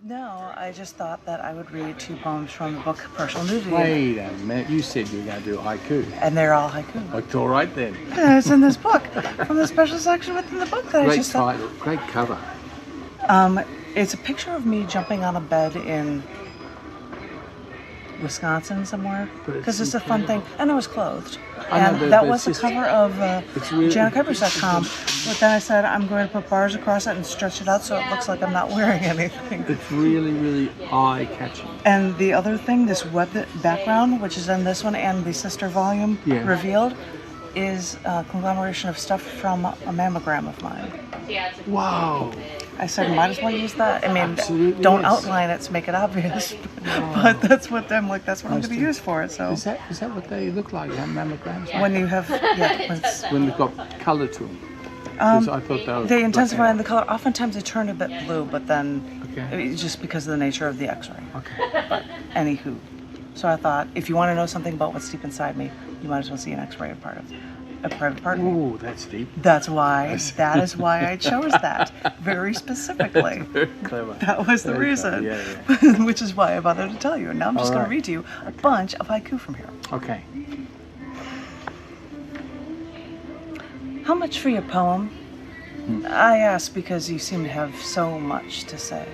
No, I just thought that I would read 2 poems from the book Personal Nudity. Wait a minute, you said you were going to do haiku. And they're all haiku. It's all right then. And it's in this book, from the special section within the book that I Great just title, great cover. It's a picture of me jumping on a bed in Wisconsin somewhere, because it's a fun thing, and I was clothed. And that was the cover of Kuypers.com, but then I said I'm going to put bars across it and stretch it out so it looks like I'm not wearing anything. It's really, really eye-catching. And the other thing, this web background, which is in this one and the sister volume revealed, is a conglomeration of stuff from a mammogram of mine. Wow. I said, might as well use that. I mean, Absolutely, don't yes. outline it to make it obvious, but that's what I'm like. That's what I'm going to use for it. So Is that what they look like? Mammograms? when you have, When they've got colour to them. 'Cause I thought they intensify in the color. Oftentimes they turn a bit blue, but then Okay. just because of the nature of the X-ray. Okay. But anywho, so I thought if you want to know something about what's deep inside me, you might as well see an X-ray of a private part of me. Ooh, that's deep. That is why I chose that very specifically. Very clever. That was the Very reason, clever, yeah. which is why I bothered to tell you. And now I'm just going to read to you a bunch of haiku from here. Okay. How much for your poem? I ask because you seem to have so much to say.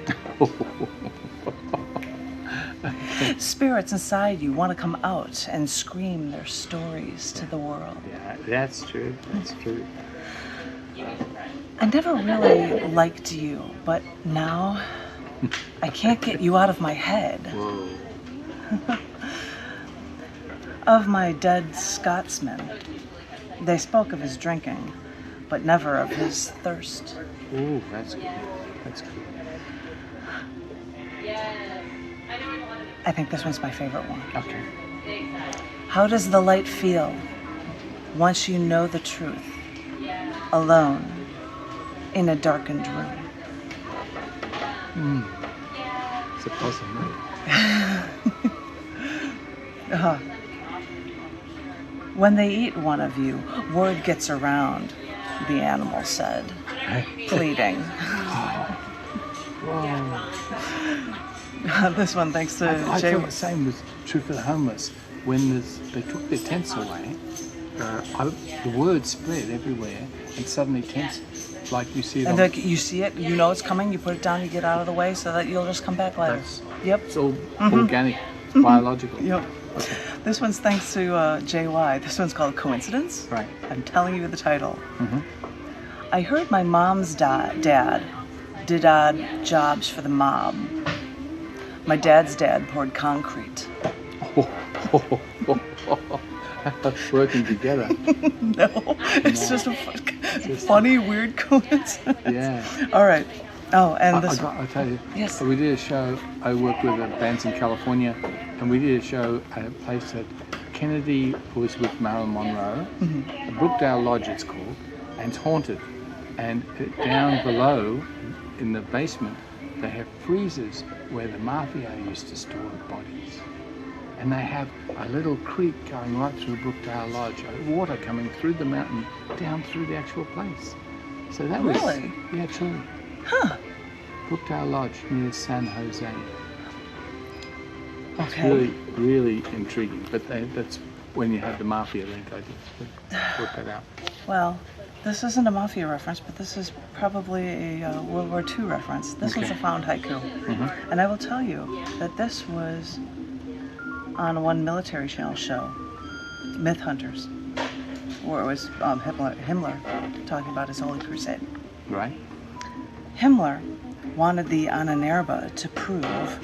Spirits inside you want to come out and scream their stories to the world. Yeah, that's true. That's true. I never really liked you, but now I can't get you out of my head. Whoa. Of my dead Scotsman, they spoke of his drinking, but never of his thirst. Ooh, that's good. That's good. I think this one's my favorite one. Okay. How does the light feel once you know the truth, alone in a darkened room? It's a puzzle, mate. When they eat one of you, word gets around, the animal said, pleading. Whoa. This one, thanks to I Jay. thought the same was true for the homeless. When they took their tents away, the word spread everywhere, and suddenly tents, like you see it And on... like you see it, you know it's coming, you put it down, you get out of the way so that you'll just come back later. Yep. It's all organic, it's biological. Yep. Okay. This one's thanks to JY. This one's called Coincidence. Right. I'm telling you the title. I heard my mom's dad did odd jobs for the mob. My dad's dad poured concrete. Working together. No, it's just a funny, weird coincidence. Yeah. All right. Oh, and this I'll tell you. Yes. We did a show. I work with bands in California, and we did a show at a place that Kennedy was with Marilyn Monroe. Brookdale Lodge, it's called, and it's haunted. And down below, in the basement, they have freezers where the mafia used to store bodies. And they have a little creek going right through Brookdale Lodge, water coming through the mountain, down through the actual place. So that was... Really? Yeah, true. Huh. Brookdale Lodge near San Jose. It's Okay. really, really intriguing. But that's when you had the mafia link, I just worked that out. Well, this isn't a mafia reference, but this is probably a World War II reference. This one's a found haiku. And I will tell you that this was on one military channel show, Myth Hunters, where it was Himmler talking about his Holy Crusade. Right? Himmler wanted the Annenerbe to prove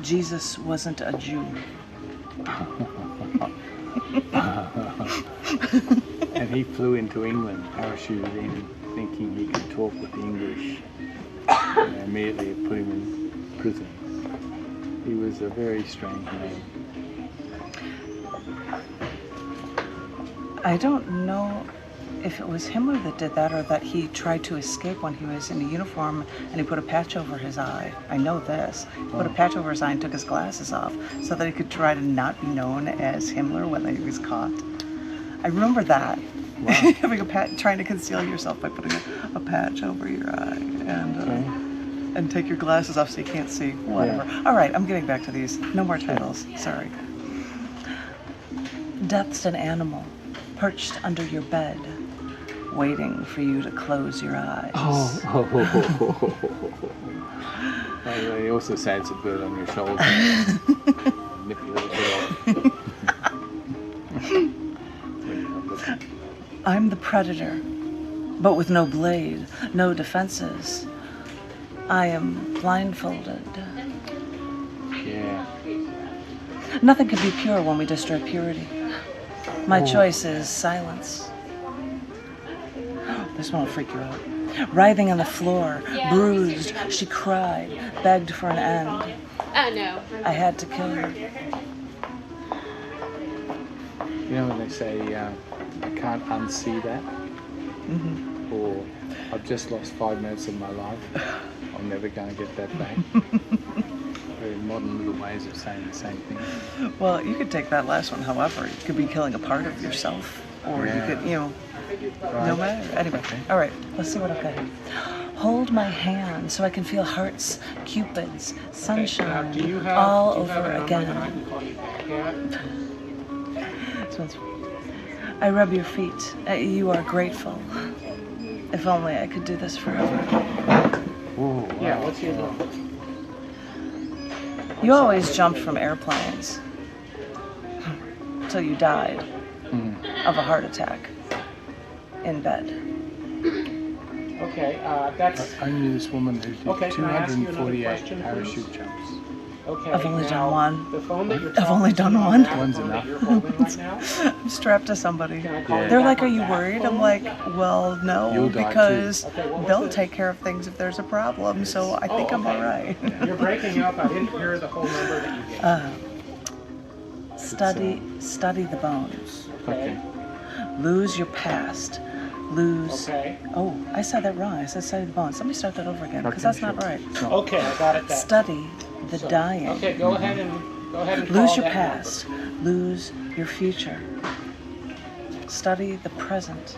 Jesus wasn't a Jew. And he flew into England, parachuted in, thinking he could talk with the English. And they immediately put him in prison. He was a very strange man. I don't know if it was Himmler that did that or that he tried to escape when he was in a uniform and he put a patch over his eye. I know this. He put a patch over his eye and took his glasses off so that he could try to not be known as Himmler when he was caught. I remember that. Wow. Having a trying to conceal yourself by putting a patch over your eye. And and take your glasses off so you can't see. Whatever. Yeah. All right, I'm getting back to these. No more titles. Sorry. Death's an animal perched under your bed, waiting for you to close your eyes. He also said it's a bird on your shoulder. Nip a little bit off. I'm the predator, but with no blade, no defenses. I am blindfolded. Yeah. Nothing can be pure when we destroy purity. My choice is silence. This one will freak you out. Writhing on the floor, bruised, she cried, begged for an end. No. I had to kill her. You know when they say, I can't unsee that? Mm-hmm. Or I've just lost 5 minutes of my life. I'm never going to get that back. Very modern little ways of saying the same thing. Well, you could take that last one, however. You could be killing a part of yourself. Or you could, no matter. Anyway, all right, let's see what I've got here. Hold my hand so I can feel hearts, cupids, sunshine, all over again. This one's, I rub your feet. You are grateful. If only I could do this forever. Whoa, wow. Yeah, what's your number? You always jumped from airplanes till you died of a heart attack in bed. Okay, that's... I knew this woman who did Okay, can I ask you another 248 question, parachute please? jumps. Okay, I've only now, done one. The phone that you're I've only talking done to, one. that One's phone enough. that you're holding right now, I'm strapped to somebody. can I call Yeah. you They're back like, are on you that worried? phone? I'm like, well, no, You'll die too. because Okay, what was they'll this? take care of things if there's a problem, so I think I'm all right. You're breaking up. I didn't hear the whole number that you gave. Study the bones. Okay. Lose your past. Lose. Okay. Oh, I said that wrong. I said study the bones. Let me start that over again, because that's not right. No. Okay, I got it. Study the dying. Okay, go ahead and Lose call your that past. Lose your future. Study the present.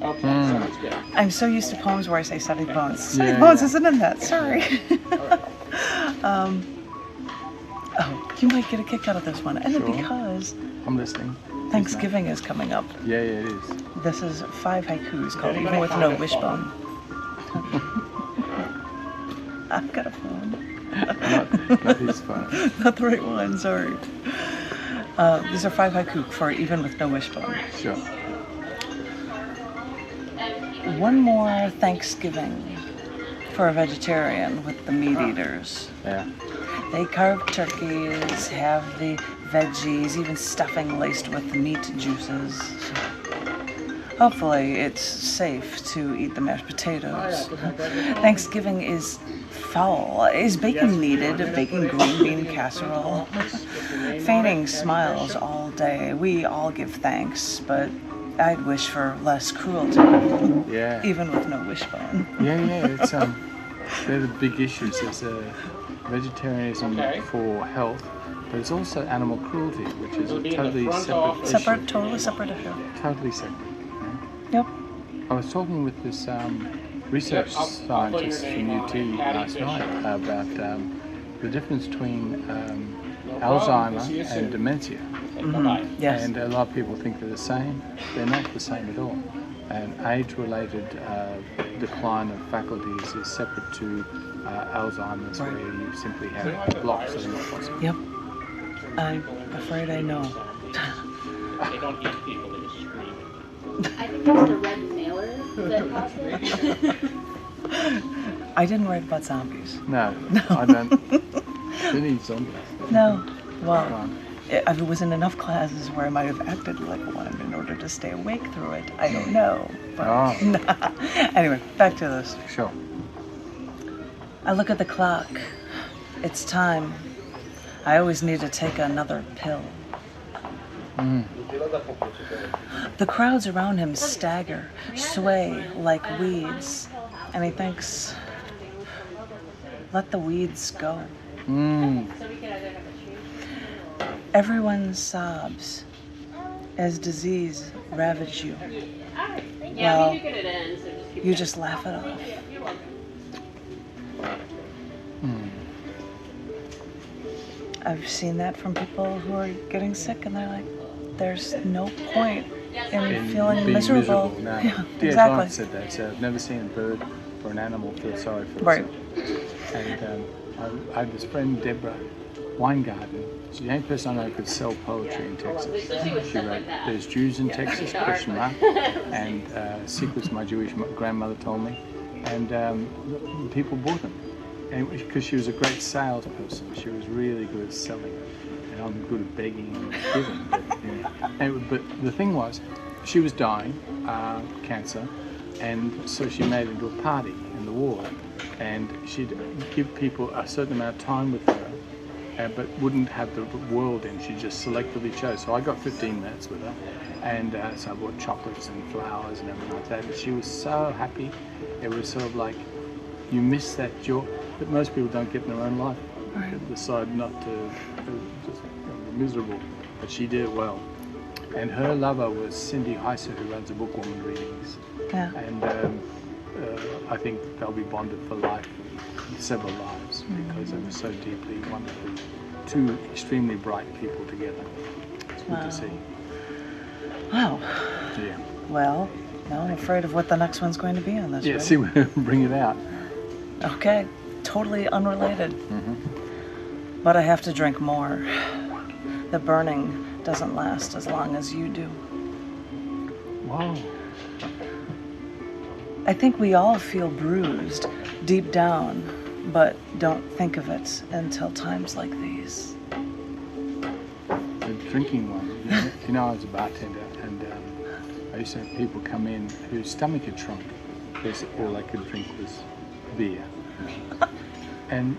number. Okay, sounds good. I'm so used to poems where I say study the bones. Study Yeah, the bones yeah. isn't in that. Sorry. You might get a kick out of this one. And Sure. because I'm listening. Thanksgiving is coming up, Yeah, it is. this is 5 haikus called Even With No Wishbone. I've got a phone. Not his phone. Not the right one, sorry. These are 5 haiku for Even With No Wishbone. Sure. One more Thanksgiving for a vegetarian with the meat eaters. Yeah. They carve turkeys, have the veggies, even stuffing laced with meat juices. Hopefully it's safe to eat the mashed potatoes. Thanksgiving is foul. Is bacon needed? Bacon green bean casserole? Feigning smiles all day. We all give thanks, but I'd wish for less cruelty. Yeah. Even with no wishbone. Yeah. It's they're the big issues. There's vegetarianism for health, but it's also animal cruelty, which is a totally separate issue. Totally separate issue. Totally separate. Yep. I was talking with this research scientist from UT last night about the difference between Alzheimer and dementia. Yes. And a lot of people think they're the same. They're not the same at all. And age-related decline of faculties is separate to Alzheimer's, where you simply have blocks of not possible. Yep. I'm afraid I know. They don't eat people, they just scream. I think that's the red mailer that I didn't write about zombies. No, I don't. Who needs zombies? No. Well, Come on. I was in enough classes where I might have acted like one in order to stay awake through it. I don't know. But anyway, back to this. Sure. I look at the clock. It's time. I always need to take another pill. The crowds around him stagger, sway like weeds, and he thinks, let the weeds go. Everyone sobs as disease ravages you. Yeah, Well, we need to get it in, so just keep you just laugh it off. I've seen that from people who are getting sick, and they're like, there's no point in feeling being miserable. No. Yeah, Yeah, exactly. Lawrence said that. So I've never seen a bird or an animal feel sorry for Right. itself. And I had this friend, Deborah Weingarten. She's the only person I know who could sell poetry in Texas. She wrote "There's Jews in Texas?" ? And secrets my Jewish grandmother told me, and people bought them. And because she was a great salesperson, she was really good at selling. And I'm good at begging and giving. But the thing was, she was dying, cancer, and so she made it into a party in the ward, and she'd give people a certain amount of time with her, but wouldn't have the world in. She just selectively chose. So I got 15 minutes with her, and so I bought chocolates and flowers and everything like that. And she was so happy. It was sort of like you miss that joy that most people don't get in their own life. Right. Decide not to just miserable, but she did it well. And her lover was Cindy Heiser, who runs the Bookwoman readings. Yeah. And I think they'll be bonded for life, several lives, because they were so deeply wonderful. Two extremely bright people together. It's good to see. Wow. Yeah. Well, now I'm afraid of what the next one's going to be on this. Yeah, Ready? see, we'll bring it out. Okay, totally unrelated. But I have to drink more. The burning doesn't last as long as you do. Wow. I think we all feel bruised deep down, but don't think of it until times like these. The drinking one. You know, I was a bartender, and I used to have people come in whose stomach had shrunk because all they could drink was beer. And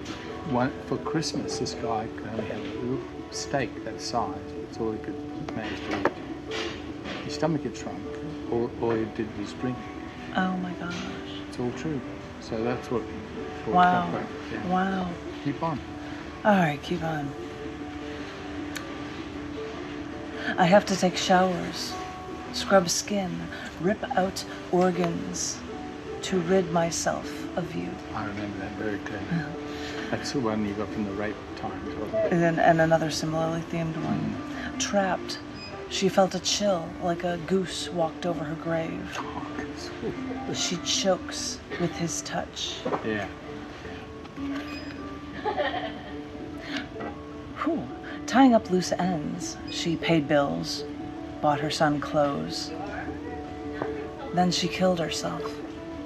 for Christmas, this guy could only have a little steak that size. That's all he could manage to eat. His stomach had shrunk. All he did was drink. Oh my gosh. It's all true. So that's what. Wow. Yeah. Wow. Keep on. All right, keep on. I have to take showers, scrub skin, rip out organs to rid myself of you. I remember that very clearly. That's the one you got from the rape times, wasn't it? And another similarly themed one. Trapped, she felt a chill like a goose walked over her grave. She chokes with his touch. Yeah. Whew. Tying up loose ends, she paid bills, bought her son clothes. Then she killed herself.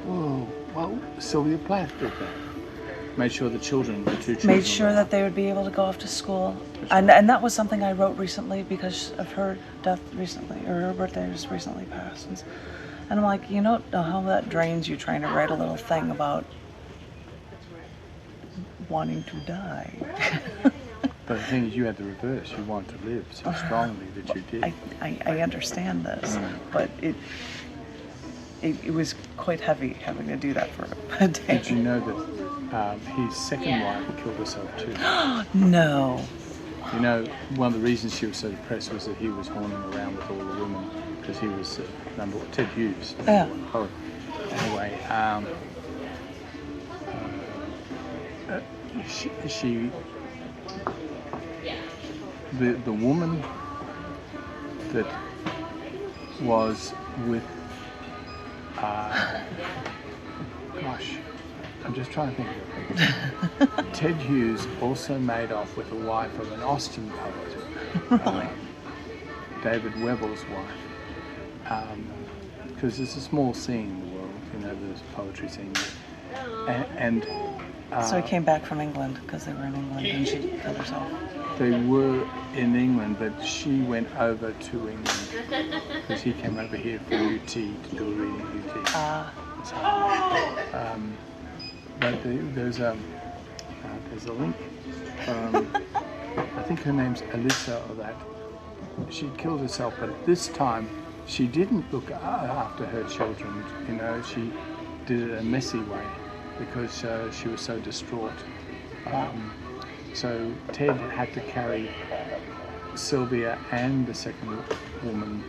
Whoa. Well, Sylvia Plath did that. Made sure the children, the two children. Made sure that they would be able to go off to school. And that was something I wrote recently because of her death recently, or her birthday just recently passed. And I'm like, you don't know how that drains you trying to write a little thing about wanting to die. But the thing is, you had the reverse. You want to live so strongly that you did. I understand this, but it was quite heavy having to do that for a day. Did you know that his second wife killed herself too? No. You know, one of the reasons she was so depressed was that he was horning around with all the women because he was number one, Ted Hughes. Yeah. Oh, anyway, she the woman that was with gosh, I'm just trying to think of it. Ted Hughes also made off with the wife of an Austen poet, David Webble's wife, because it's a small scene in the world, you know, there's a poetry scene and So he came back from England because they were in England and she killed herself. they were in England, but she went over to England because he came over here for UT to do a reading at UT. But there's a link. I think her name's Alyssa or that. She killed herself, but this time she didn't look after her children. You know, she did it in a messy way because she was so distraught. So Ted had to carry Sylvia and the second woman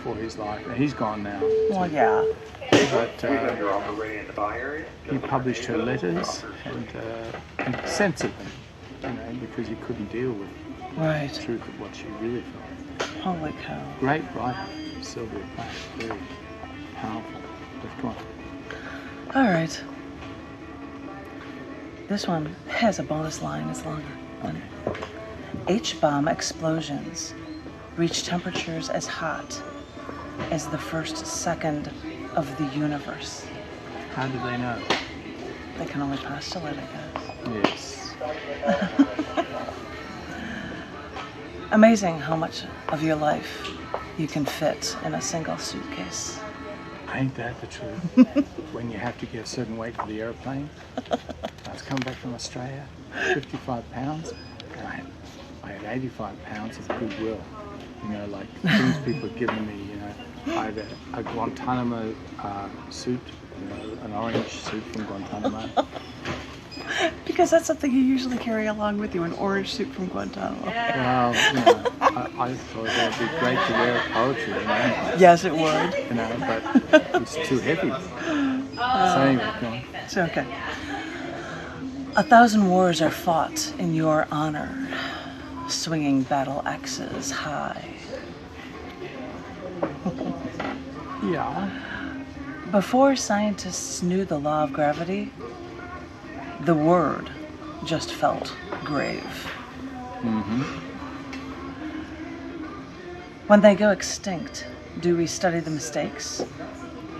for his life. And he's gone now. Well, yeah. But he published her letters and sent them. you know, because he couldn't deal with the Right. truth of what she really felt. Holy cow. Great writer, Sylvia Plath, very powerful. But go on. All right. This one has a bonus line. It's longer. Okay. H-bomb explosions reach temperatures as hot as the first second of the universe. How do they know? They can only postulate, I guess. Yes. Amazing how much of your life you can fit in a single suitcase. Ain't that the truth? When you have to get a certain weight for the airplane. I was coming back from Australia, 55 pounds, and I had 85 pounds of goodwill. You know, like things people had given me, you know. I had a Guantanamo suit, you know, an orange suit from Guantanamo. Because that's something you usually carry along with you, an orange suit from Guantanamo. Well, you know, I thought that would be great to wear at poetry, you know. Yes, it would. You know, but it's too heavy. So anyway, go on. It's okay. 1,000 wars are fought in your honor, swinging battle axes high. Yeah. Before scientists knew the law of gravity, the word just felt grave. Mm-hmm. When they go extinct, do we study the mistakes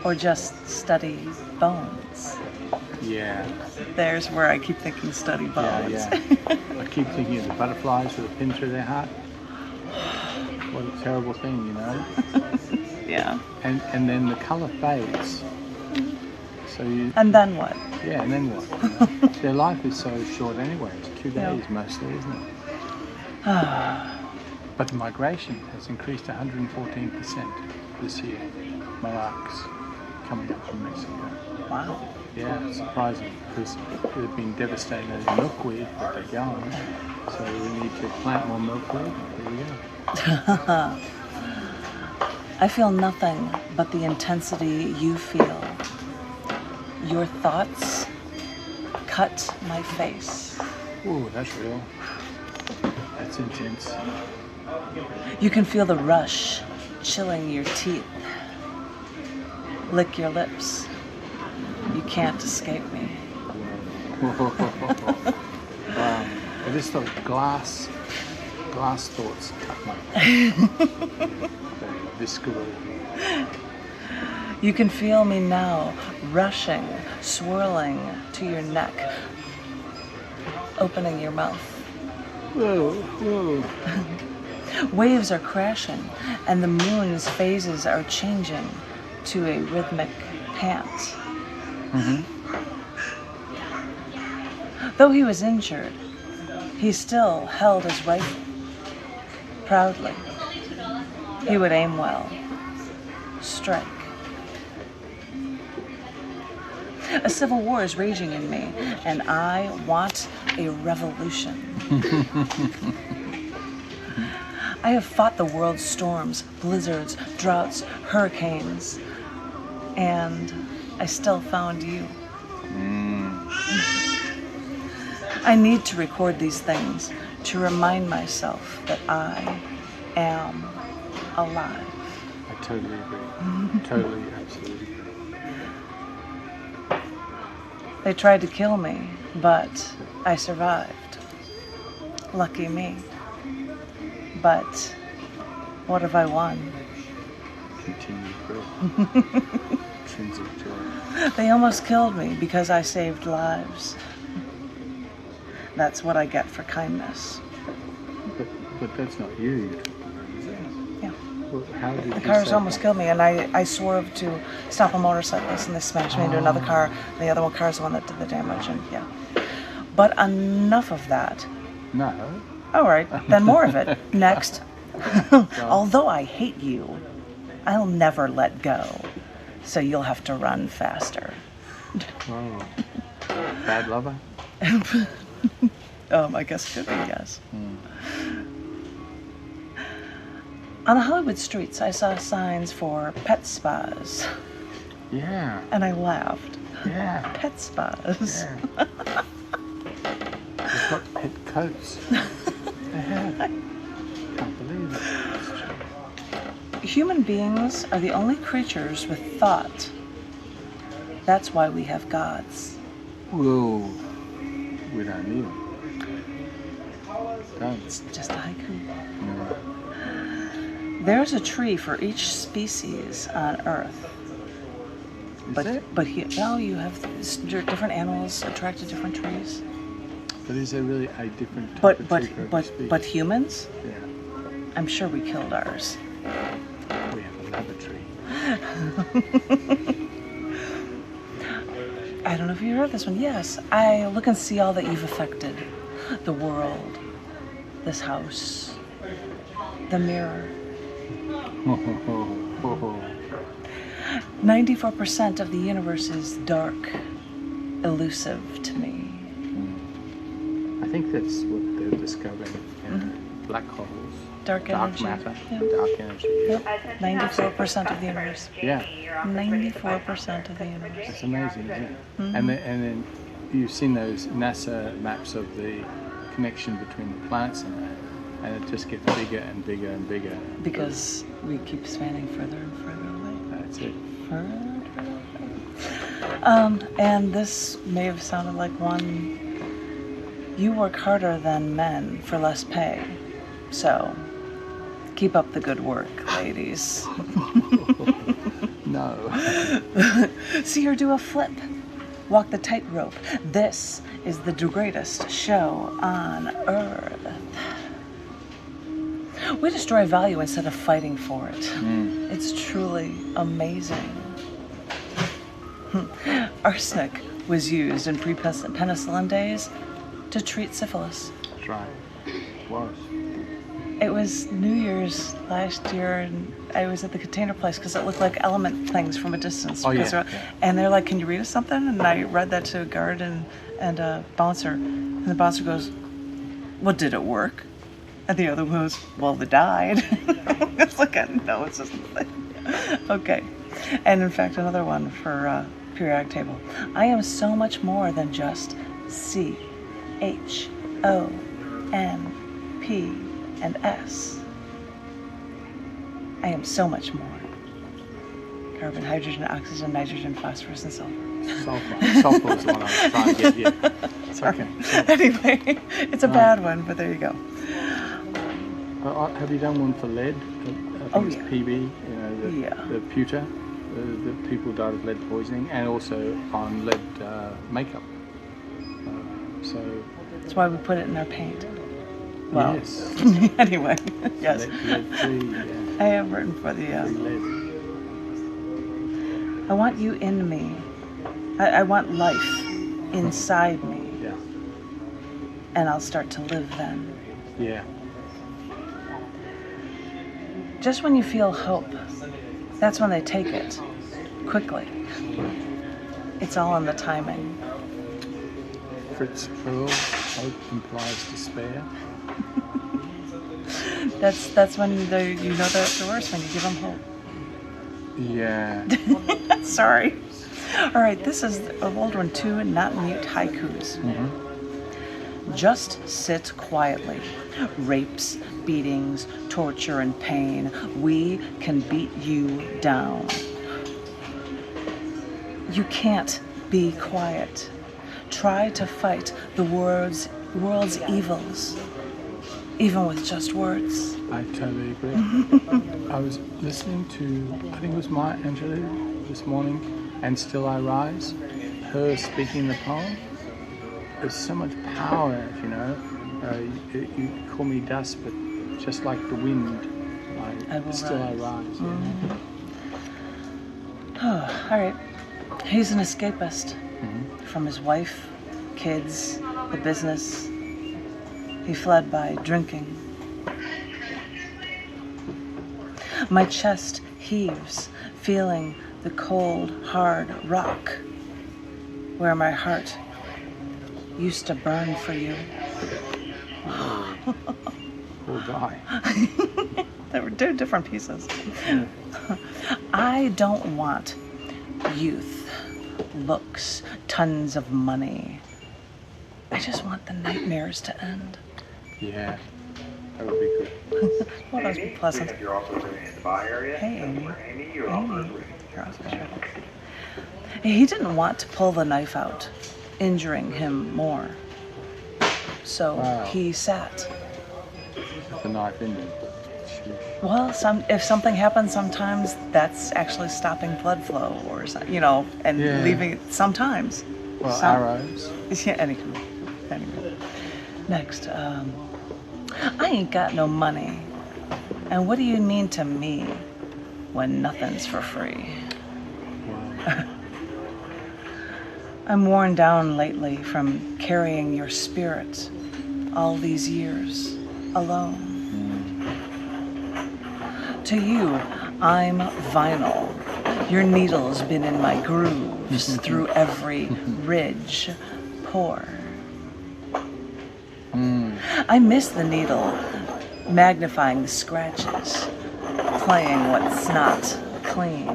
or just study bones? Yeah. There's where I keep thinking study bones. Yeah. I keep thinking of the butterflies with a pin through their heart. What a terrible thing, you know. Yeah. And then the colour fades. So you. And then what? Yeah, and then what? You know? Their life is so short anyway. It's 2 days Yeah. mostly, isn't it? But the migration has increased 114% this year. Monarchs coming up from Mexico. Wow. Yeah, it's surprising because they've been devastated in milkweed, but they're going. So we need to plant more milkweed. Here we go. I feel nothing but the intensity you feel. Your thoughts cut my face. Ooh, that's real. That's intense. You can feel the rush chilling your teeth. Lick your lips. You can't escape me. Wow. I just thought glass thoughts cut my face. Visceral. You can feel me now, rushing, swirling to your neck, opening your mouth. Whoa, whoa. Waves are crashing, and the moon's phases are changing to a rhythmic pant. Mm-hmm. Though he was injured, he still held his rifle proudly. He would aim well, strike. A civil war is raging in me, and I want a revolution. I have fought the world's storms, blizzards, droughts, hurricanes, and I still found you. I need to record these things to remind myself that I am alive. I totally agree. Totally, absolutely agree. They tried to kill me, but I survived. Lucky me. But what have I won? Continued growth. Intrinsic joy. They almost killed me because I saved lives. That's what I get for kindness. But that's not you you're talking about, is it? Yeah. Well, how did The you cars save almost them? killed me, and I swerved to stop a motorcyclist, and they smashed me into another car. And the other car's the one that did the damage, and yeah. But enough of that. No. All right, then more of it. Next. Although I hate you, I'll never let go. So you'll have to run faster. Oh. Bad lover? I guess it could be, yes. On the Hollywood streets, I saw signs for pet spas, Yeah. and I laughed. Yeah. Pet spas. Yeah. They've got pet coats. They have. Can't believe it. Human beings are the only creatures with thought. That's why we have gods. Whoa. We don't need them. Don't. It's just a haiku. No. There's a tree for each species on Earth. Is But there? well, you have different animals attract to different trees. But is there really a different type of tree for every species? But humans, Yeah. I'm sure we killed ours. We have another tree. I don't know if you heard this one. Yes, I look and see all that you've affected. The world, this house, the mirror. 94% of the universe is dark, elusive to me. I think that's what they're discovering in black holes. Dark energy. Matter. Yeah. Dark energy. Yep. 94% of the universe. Yeah. 94% of the universe. It's amazing, isn't it? And then you've seen those NASA maps of the connection between the planets and that, and it just gets bigger and bigger and bigger. Because we keep spanning further and further away. That's it. And this may have sounded like one. You work harder than men for less pay. So, keep up the good work, ladies. No. See her do a flip. Walk the tightrope. This is the greatest show on Earth. We destroy value instead of fighting for it. It's truly amazing. Arsenic was used in pre-penicillin days to treat syphilis. That's right. It was. It was New Year's last year, and I was at the Container Place because it looked like element things from a distance. Oh, because yeah, they're- yeah. And they're like, "Can you read us something?" And I read that to a guard and a bouncer, and the bouncer goes, "Well, did it work?" And the other one goes, "Well, they died." It's like, no, it's just okay. And in fact, another one for periodic table. I am so much more than just C, H, O, N, P, and S. I am so much more. Carbon, hydrogen, oxygen, nitrogen, phosphorus, and sulfur. Sulfur was the one I was trying to get you. Sorry. Okay. Anyway, it's a bad one, but there you go. Have you done one for lead? I think it's yeah. PB, the pewter. The people died of lead poisoning, and also on lead makeup. So That's why we put it in our paint. Well, yes, anyway, yes. lead free. I have written for the. Lead. I want you in me. I want life inside me, Yeah. and I'll start to live then. Yeah. Just when you feel hope, that's when they take it. Quickly. It's all in the timing. Fritz Perl, hope implies despair. That's when you know they're at the worst, when you give them hope. Yeah. Sorry. All right, this is an old one too, Not Mute Haikus. Just sit quietly. Rapes, beatings, torture, and pain. We can beat you down. You can't be quiet. Try to fight the world's evils, even with just words. I totally agree. I was listening to, I think it was Maya Angelou this morning, and Still I Rise, her speaking the poem. There's so much power in it, you know. You call me dust, but just like the wind, I will still rise. I rise. Oh, all right. He's an escapist from his wife, kids, the business. He fled by drinking. My chest heaves, feeling the cold, hard rock where my heart used to burn for you. Or die. They're different pieces. I don't want youth, looks, tons of money. I just want the nightmares to end. Yeah, that would be good. Well, that would be pleasant. You're also sitting in the bar area. Hey, Amy. Amy, you're also Amy. You're also sure. He didn't want to pull the knife out, injuring him more. So Wow. he sat. With the knife in it. Sheesh. Well, if something happens, sometimes that's actually stopping blood flow, or and Yeah. leaving it. Sometimes. Well, Some- arrows. Yeah. Anyway. Next. I ain't got no money, and what do you mean to me when nothing's for free? Wow. I'm worn down lately from carrying your spirit all these years alone. To you, I'm vinyl. Your needle's been in my grooves through every ridge, pore. I miss the needle, magnifying the scratches, playing what's not clean.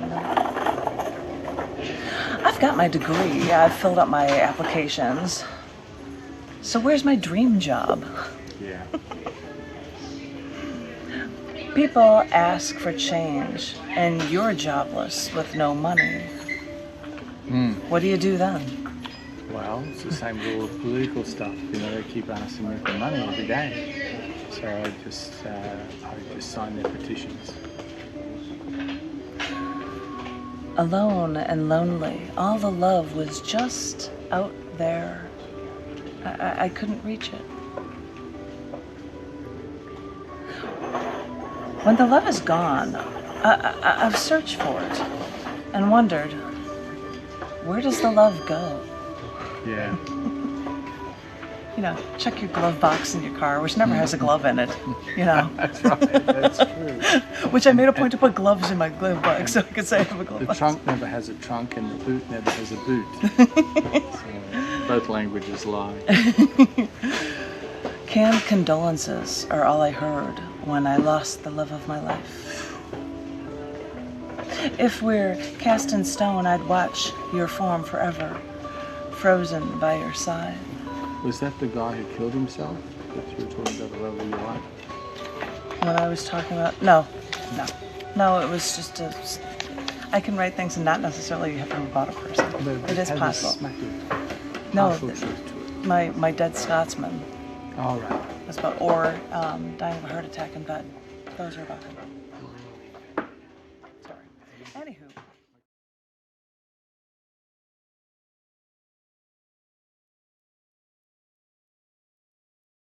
I've got my degree, I've filled up my applications. So where's my dream job? Yeah. People ask for change, and you're jobless with no money. What do you do then? Well, it's the same rule with political stuff. They keep asking me for money every day. So I just sign their petitions. Alone and lonely, all the love was just out there. I couldn't reach it. When the love is gone, I've searched for it and wondered, where does the love go? Yeah. Check your glove box in your car, which never has a glove in it, That's right. That's true. Which I made a point to put gloves in my glove box so I could say I have a glove The box. trunk never has a trunk, and the boot never has a boot. So both languages lie. Canned condolences are all I heard when I lost the love of my life. If we're cast in stone, I'd watch your form forever, frozen by your side. Was that the guy who killed himself? That you were talking about the love of your life? When I was talking about... No, it was just I can write things and not necessarily have to about a person. But It is had possible. this smack of No, partial truth to it. my dead Scotsman All right. was about, dying of a heart attack in bed. Those are about him.